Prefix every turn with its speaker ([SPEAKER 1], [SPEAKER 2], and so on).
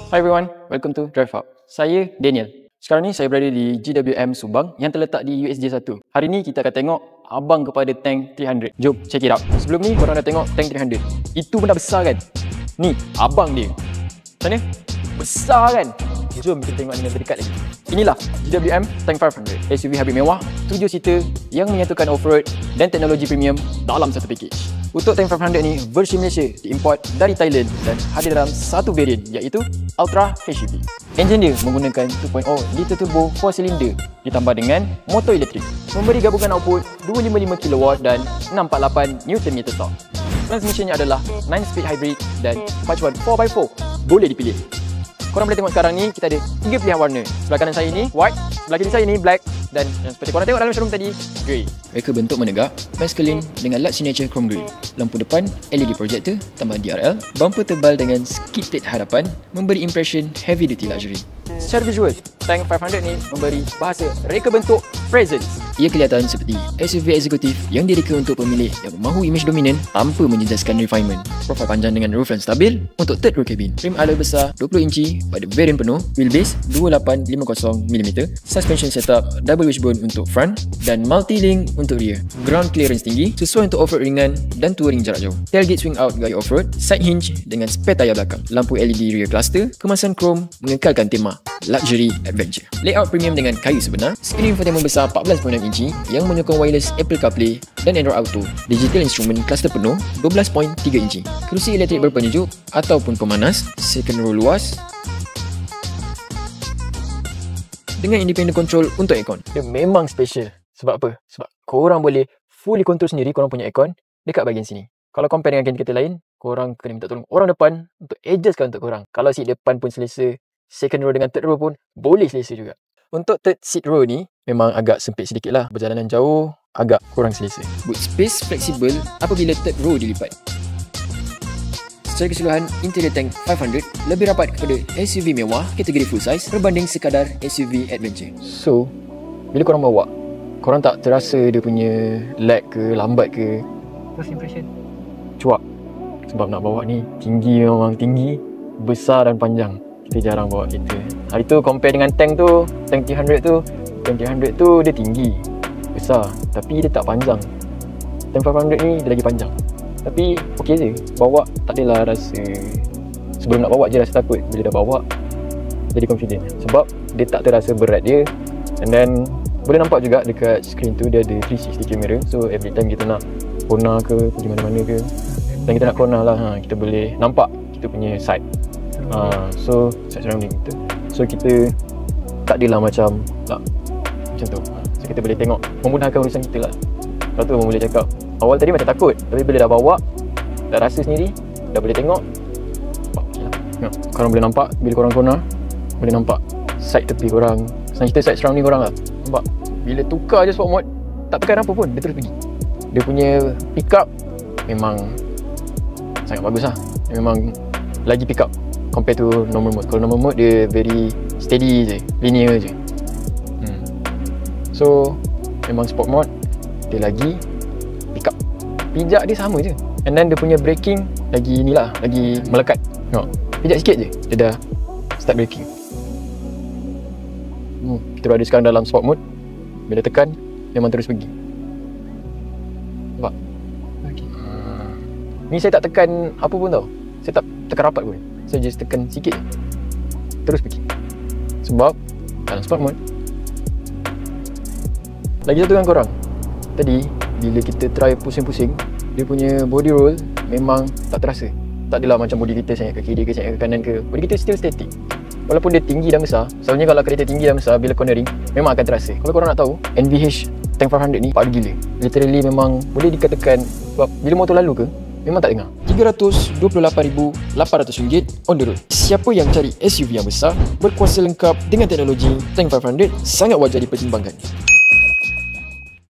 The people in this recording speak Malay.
[SPEAKER 1] Hi everyone, welcome to Drive Hub. Saya Daniel. Sekarang ni saya berada di GWM Subang yang terletak di USJ 1. Hari ni kita akan tengok abang kepada tank 300. Jom check it out. Sebelum ni korang dah tengok tank 300. Itu benda besar kan? Ni abang dia. Macam mana? Besar kan? Jom kita tengok dengan terdekat lagi. Inilah GWM Tank 500, SUV hybrid mewah 7 seater yang menyatukan off-road dan teknologi premium dalam satu package. Untuk Tank 500 ni, versi Malaysia diimport dari Thailand dan hadir dalam satu variant iaitu Ultra HEV. Enjin dia menggunakan 2.0 liter turbo 4 silinder ditambah dengan motor elektrik, memberi gabungan output 255 kW dan 648 Nm torque. Transmissionnya adalah 9-speed hybrid dan pacuan 4x4 boleh dipilih. Korang boleh tengok sekarang ni kita ada 3 pilihan warna. Sebelah kanan saya ni white, sebelah kiri saya ni black dan yang seperti korang tengok dalam showroom tadi, grey. Reka bentuk menegak, masculine dengan large signature chrome grey. Lampu depan LED projector tambah DRL, bumper tebal dengan skid plate hadapan memberi impression heavy duty luxury. Secara visual, Tank 500 ni memberi bahasa reka bentuk presence. Ia kelihatan seperti SUV eksekutif yang direka untuk pemilih yang mahu image dominan tanpa menjejaskan refinement. Profil panjang dengan roofline stabil untuk third row cabin. Rim alloy besar 20 inci pada varian penuh, wheelbase 2850mm, suspension setup double wishbone untuk front dan multi-link untuk rear. Ground clearance tinggi sesuai untuk off-road ringan dan touring jarak jauh. Tailgate swing out gaya off-road, side hinge dengan spare tayar belakang. Lampu LED rear cluster, kemasan chrome mengekalkan tema luxury adventure. Layout premium dengan kayu sebenar, skrin infotainment besar 14.6 inci yang menyokong wireless Apple CarPlay dan Android Auto. Digital instrument cluster penuh 12.3 inci. Kerusi elektrik berpenyejuk ataupun pemanas, second row luas dengan independent control untuk aircon. Dia memang special. Sebab apa? Sebab korang boleh fully control sendiri korang punya aircon dekat bahagian sini. Kalau compare dengan kereta lain, korang kena minta tolong orang depan untuk adjustkan untuk korang. Kalau seat depan pun selesa, second row dengan third row pun boleh selesa juga. Untuk third seat row ni memang agak sempit sedikit lah. Perjalanan jauh agak kurang selesa. Boot space fleksibel apabila third row dilipat. Secara keseluruhan, interior Tank 500 lebih rapat kepada SUV mewah kategori full size berbanding sekadar SUV adventure. So, bila korang bawa, korang tak terasa dia punya lag ke, lambat ke? First impression? Cuak. Sebab nak bawa ni tinggi, memang tinggi, besar dan panjang. Kita jarang bawa kereta. Hari tu compare dengan tank tu, Tank 300 tu, Tank 300 tu dia tinggi, besar, tapi dia tak panjang. Tank 500 ni dia lagi panjang. Tapi okey je, bawa tak adalah rasa, sebelum nak bawa je rasa takut. Bila dah bawa, jadi confident. Sebab dia tak terasa berat dia. And then boleh nampak juga dekat screen tu dia ada 360 camera. So every time kita nak corner ke, pergi mana-mana ke, dan kita nak corner lah, kita boleh nampak kita punya side. So side surrounding kita. So kita tak adalah macam tu. So kita boleh tengok, memudahkan urusan kita lah. Lepas tu boleh cakap, awal tadi macam takut, tapi bila dah bawa, dah rasa sendiri, dah boleh tengok, okay lah. Korang boleh nampak, bila korang corner, boleh nampak side tepi korang, senang cerita side surrounding korang lah. Nampak, bila tukar je sport mode, tak tekan apa pun, dia terus pergi. Dia punya pick up memang sangat bagus lah. Dia memang lagi pick up compare to normal mode. Kalau normal mode dia very steady je, linear je. So memang sport mode dia lagi pick up. Pijak dia sama je. And then dia punya braking lagi ni lah, lagi melekat. Tengok, pijak sikit je dia dah start braking. Kita berada sekarang dalam sport mode. Bila tekan memang terus pergi. Nampak? Okay. Ni saya tak tekan apa pun tau. Saya tak tekan rapat pun. Saya just tekan sikit je, terus pergi. Sebab dalam sport mode. Lagi satu dengan korang, tadi bila kita try pusing-pusing, dia punya body roll memang tak terasa. Tak adalah macam body kita sangat ke kiri ke sangat ke kanan ke. Body kita still static. Walaupun dia tinggi dan besar. Selalunya kalau kereta tinggi dan besar, bila cornering memang akan terasa. Kalau korang nak tahu, NVH Tank 500 ni padu gila. Literally memang boleh dikatakan, sebab bila motor lalu ke, memang tak dengar. RM328,800 on the road. Siapa yang cari SUV yang besar, berkuasa lengkap dengan teknologi, Tank 500 sangat wajar dipertimbangkan.